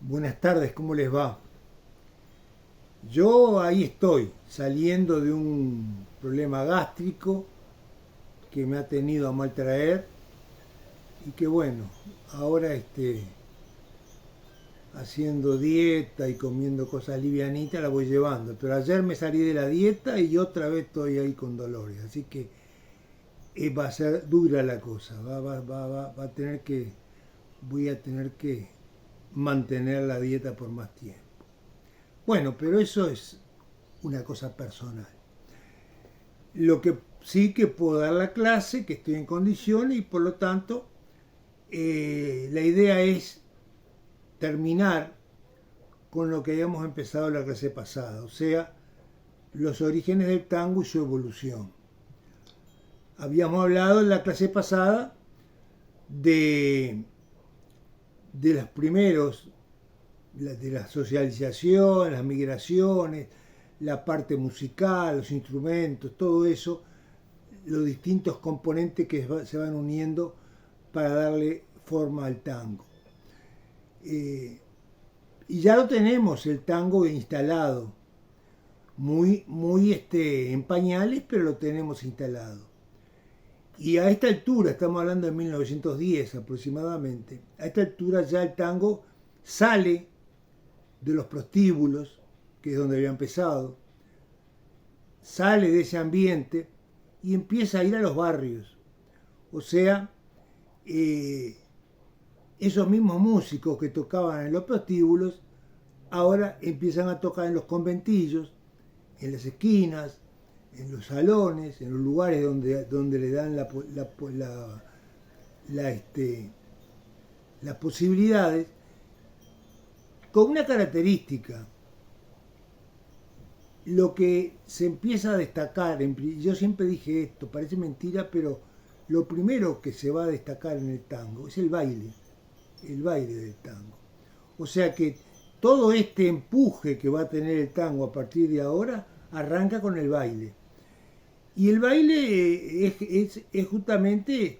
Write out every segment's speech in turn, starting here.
Buenas tardes, ¿cómo les va? Yo ahí estoy, saliendo de un problema gástrico que me ha tenido a mal traer y que bueno, ahora haciendo dieta y comiendo cosas livianitas la voy llevando. Pero ayer me salí de la dieta y otra vez estoy ahí con dolores, así que va a ser dura la cosa, va a tener que, voy a tener que mantener la dieta por más tiempo. Bueno, pero eso es una cosa personal. Lo que sí que puedo dar la clase, que estoy en condiciones y por lo tanto la idea es terminar con lo que habíamos empezado la clase pasada, o sea, los orígenes del tango y su evolución. Habíamos hablado en la clase pasada de, de los primeros, de la socialización, las migraciones, la parte musical, los instrumentos, todo eso, los distintos componentes que se van uniendo para darle forma al tango. Y ya lo tenemos, el tango instalado, muy en pañales, pero lo tenemos instalado. Y a esta altura, estamos hablando de 1910 aproximadamente, a esta altura ya el tango sale de los prostíbulos, que es donde había empezado, sale de ese ambiente y empieza a ir a los barrios. O sea, esos mismos músicos que tocaban en los prostíbulos ahora empiezan a tocar en los conventillos, en las esquinas, en los salones, en los lugares donde le dan las posibilidades, con una característica. Lo que se empieza a destacar, yo siempre dije esto, parece mentira, pero lo primero que se va a destacar en el tango es el baile del tango. O sea que todo este empuje que va a tener el tango a partir de ahora arranca con el baile. Y el baile es justamente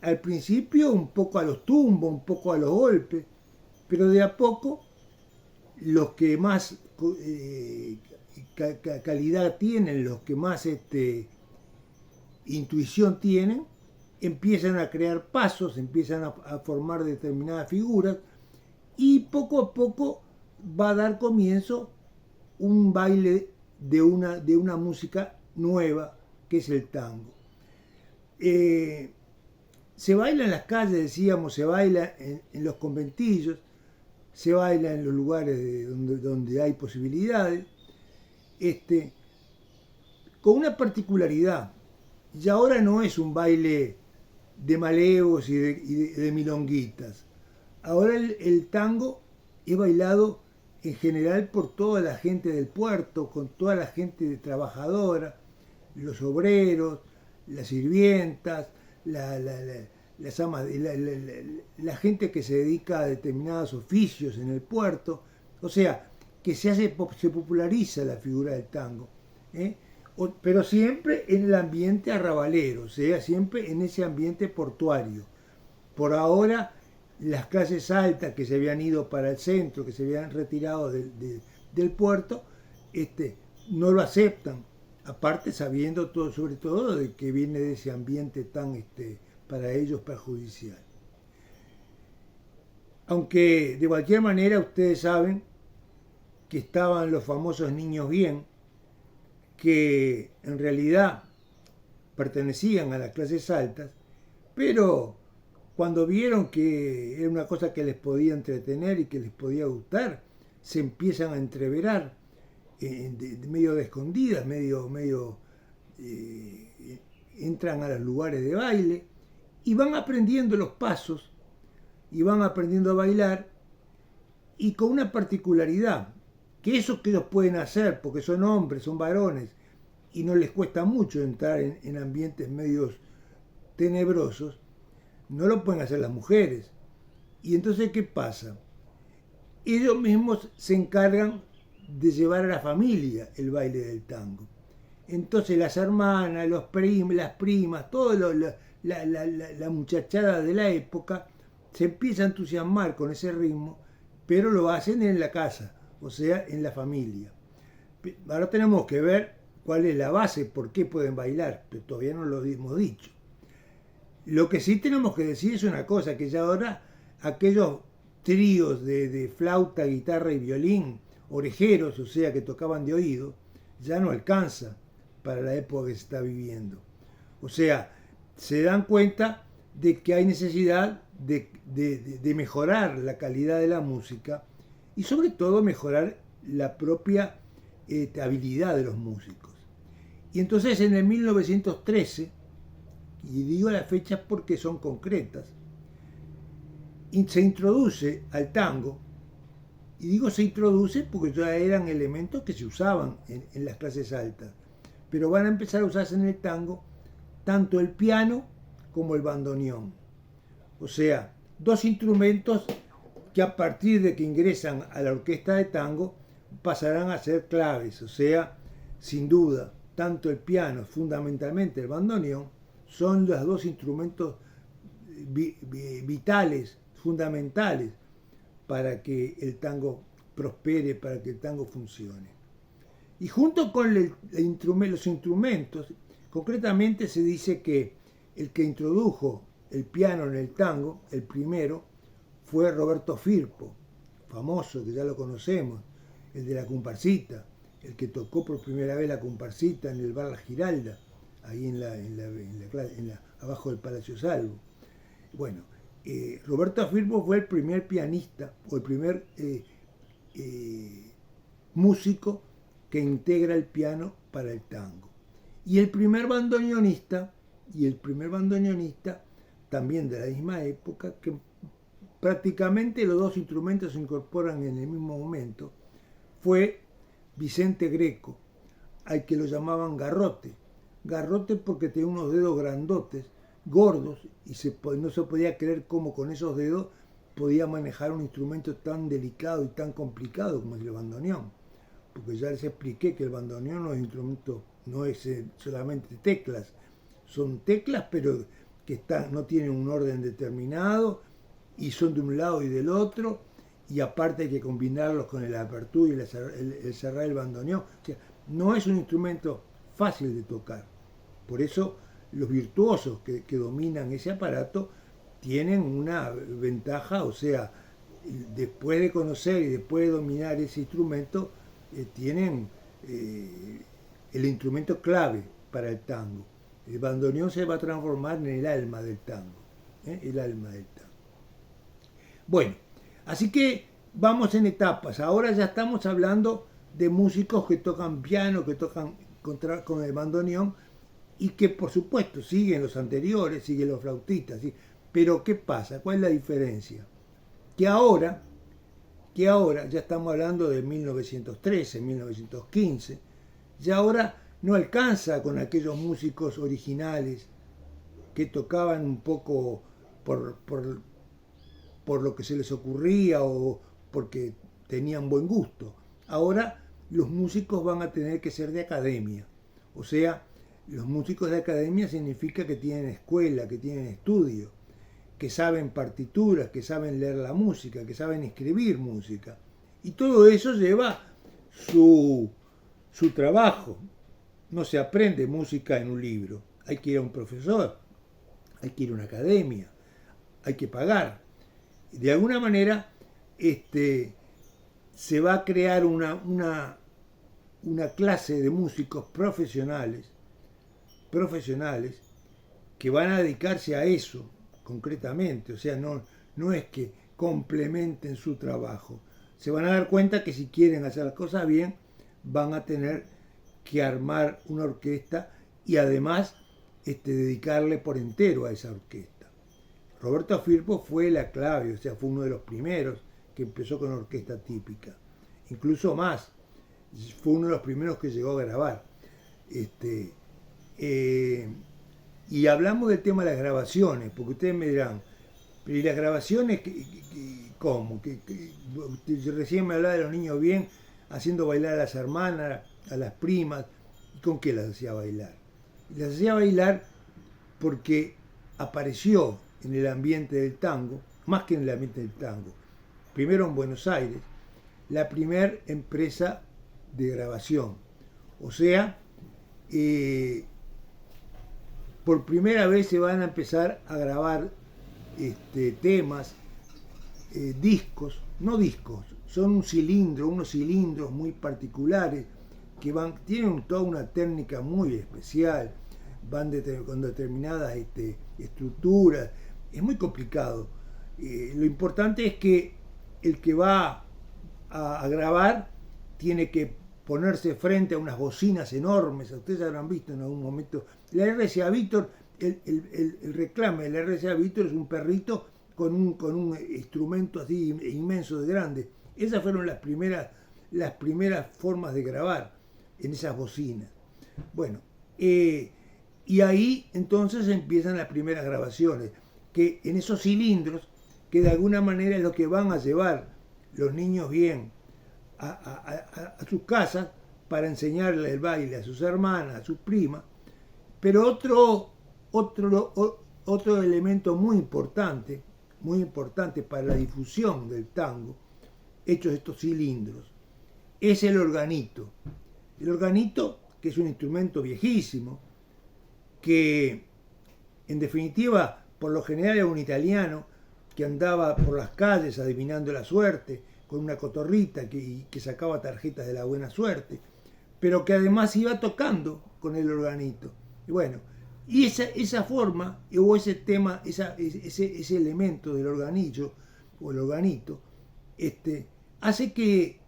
al principio un poco a los tumbos, un poco a los golpes, pero de a poco los que más calidad tienen, los que más intuición tienen, empiezan a crear pasos, empiezan a formar determinadas figuras y poco a poco va a dar comienzo un baile de una música nueva que es el tango. Se baila en las calles, decíamos, se baila en los conventillos, se baila en los lugares donde hay posibilidades, con una particularidad. Y ahora no es un baile de malevos y de milonguitas. Ahora el tango es bailado en general por toda la gente del puerto, con toda la gente trabajadora, los obreros, las sirvientas, las amas, la gente que se dedica a determinados oficios en el puerto. O sea, que se populariza la figura del tango. Pero siempre en el ambiente arrabalero, o sea, siempre en ese ambiente portuario. Por ahora, las clases altas que se habían ido para el centro, que se habían retirado del puerto, no lo aceptan, aparte sabiendo todo, sobre todo de que viene de ese ambiente tan para ellos perjudicial. Aunque de cualquier manera ustedes saben que estaban los famosos niños bien, que en realidad pertenecían a las clases altas, pero cuando vieron que era una cosa que les podía entretener y que les podía gustar, se empiezan a entreverar medio de escondidas, entran a los lugares de baile y van aprendiendo los pasos y van aprendiendo a bailar, y con una particularidad, que eso que ellos pueden hacer porque son hombres, son varones y no les cuesta mucho entrar en ambientes medios tenebrosos, no lo pueden hacer las mujeres. Y entonces, ¿qué pasa? Ellos mismos se encargan de llevar a la familia el baile del tango. Entonces las hermanas, las primas, toda la muchachada de la época se empieza a entusiasmar con ese ritmo pero lo hacen en la casa, o sea, en la familia. Ahora tenemos que ver cuál es la base, por qué pueden bailar, pero todavía no lo hemos dicho. Lo que sí tenemos que decir es una cosa, que ya ahora aquellos tríos de flauta, guitarra y violín, orejeros, o sea, que tocaban de oído, ya no alcanza para la época que se está viviendo. O sea, se dan cuenta de que hay necesidad de mejorar la calidad de la música y sobre todo mejorar la propia habilidad de los músicos. Y entonces en el 1913, y digo las fechas porque son concretas, se introduce al tango, y digo se introduce porque ya eran elementos que se usaban en las clases altas, pero van a empezar a usarse en el tango tanto el piano como el bandoneón. O sea, dos instrumentos que a partir de que ingresan a la orquesta de tango pasarán a ser claves. O sea, sin duda, tanto el piano, fundamentalmente el bandoneón, son los dos instrumentos vitales, fundamentales para que el tango prospere, para que el tango funcione. Y junto con los instrumentos, concretamente se dice que el que introdujo el piano en el tango, el primero, fue Roberto Firpo, famoso, que ya lo conocemos, el de la comparsita, el que tocó por primera vez la comparsita en el bar La Giralda, ahí abajo del Palacio Salvo. Bueno, Roberto Firpo fue el primer pianista o el primer músico que integra el piano para el tango. Y el primer bandoneonista, también de la misma época, que prácticamente los dos instrumentos se incorporan en el mismo momento, fue Vicente Greco, al que lo llamaban garrote. Garrote porque tenía unos dedos grandotes, gordos, y no se podía creer cómo con esos dedos podía manejar un instrumento tan delicado y tan complicado como el bandoneón. Porque ya les expliqué que el bandoneón no es instrumento, no es solamente teclas, son teclas pero que no tienen un orden determinado y son de un lado y del otro, y aparte hay que combinarlos con el apertura y el cerrar el bandoneón. O sea, no es un instrumento fácil de tocar. Por eso los virtuosos que dominan ese aparato tienen una ventaja, o sea, después de conocer y después de dominar ese instrumento, tienen el instrumento clave para el tango. El bandoneón se va a transformar en el alma del tango. El alma del tango. Bueno, así que vamos en etapas. Ahora ya estamos hablando de músicos que tocan piano, que tocan con el bandoneón y que por supuesto siguen los anteriores, siguen los flautistas. ¿Sí? Pero ¿qué pasa? ¿Cuál es la diferencia? Que ahora ya estamos hablando de 1913, 1915, ya ahora no alcanza con aquellos músicos originales que tocaban un poco por lo que se les ocurría o porque tenían buen gusto. Ahora los músicos van a tener que ser de academia. O sea, los músicos de academia significa que tienen escuela, que tienen estudio, que saben partituras, que saben leer la música, que saben escribir música. Y todo eso lleva su trabajo. No se aprende música en un libro. Hay que ir a un profesor, hay que ir a una academia, hay que pagar. De alguna manera se va a crear una clase de músicos profesionales que van a dedicarse a eso concretamente. O sea, no es que complementen su trabajo. Se van a dar cuenta que si quieren hacer las cosas bien, van a tener que armar una orquesta y además dedicarle por entero a esa orquesta. Roberto Firpo fue la clave, o sea, fue uno de los primeros que empezó con orquesta típica. Incluso más, fue uno de los primeros que llegó a grabar. Y hablamos del tema de las grabaciones, porque ustedes me dirán, pero ¿y las grabaciones cómo? Recién me hablaba de los niños bien, haciendo bailar a las hermanas, a las primas, ¿y con qué las hacía bailar? Las hacía bailar porque apareció en el ambiente del tango, más que en el ambiente del tango, primero en Buenos Aires, la primera empresa de grabación. O sea, por primera vez se van a empezar a grabar temas, discos, no discos, son unos cilindros muy particulares que tienen toda una técnica muy especial, van con determinadas estructuras, es muy complicado. Lo importante es que el que va a grabar tiene que ponerse frente a unas bocinas enormes, ustedes habrán visto en algún momento, la RCA Victor, el reclame de la RCA Victor es un perrito con un instrumento así inmenso de grande. Esas fueron las primeras formas de grabar en esas bocinas. Bueno, y ahí entonces empiezan las primeras grabaciones, que en esos cilindros, que de alguna manera es lo que van a llevar los niños bien a sus casas para enseñarle el baile a sus hermanas, a sus primas. Pero otro elemento muy importante para la difusión del tango, hechos estos cilindros, es el organito. El organito, que es un instrumento viejísimo, que en definitiva, por lo general era un italiano que andaba por las calles adivinando la suerte, con una cotorrita que sacaba tarjetas de la buena suerte, pero que además iba tocando con el organito. Y bueno, y esa forma, o ese tema, ese elemento del organillo, o el organito, hace que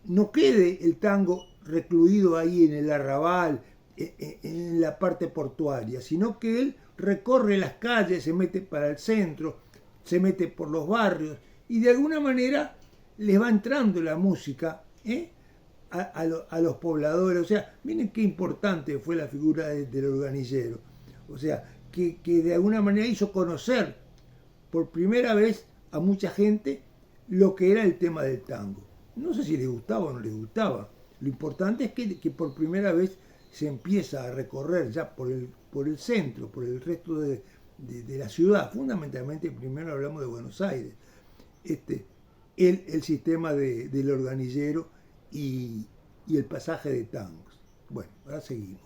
no quede el tango recluido ahí en el arrabal, en la parte portuaria, sino que él recorre las calles, se mete para el centro, se mete por los barrios, y de alguna manera les va entrando la música a los pobladores. O sea, miren qué importante fue la figura del organillero. O sea, que de alguna manera hizo conocer por primera vez a mucha gente lo que era el tema del tango. No sé si les gustaba o no les gustaba. Lo importante es que por primera vez se empieza a recorrer ya por el centro, por el resto de la ciudad. Fundamentalmente, primero hablamos de Buenos Aires. El sistema del organillero y el pasaje de tangos. Bueno, ahora seguimos.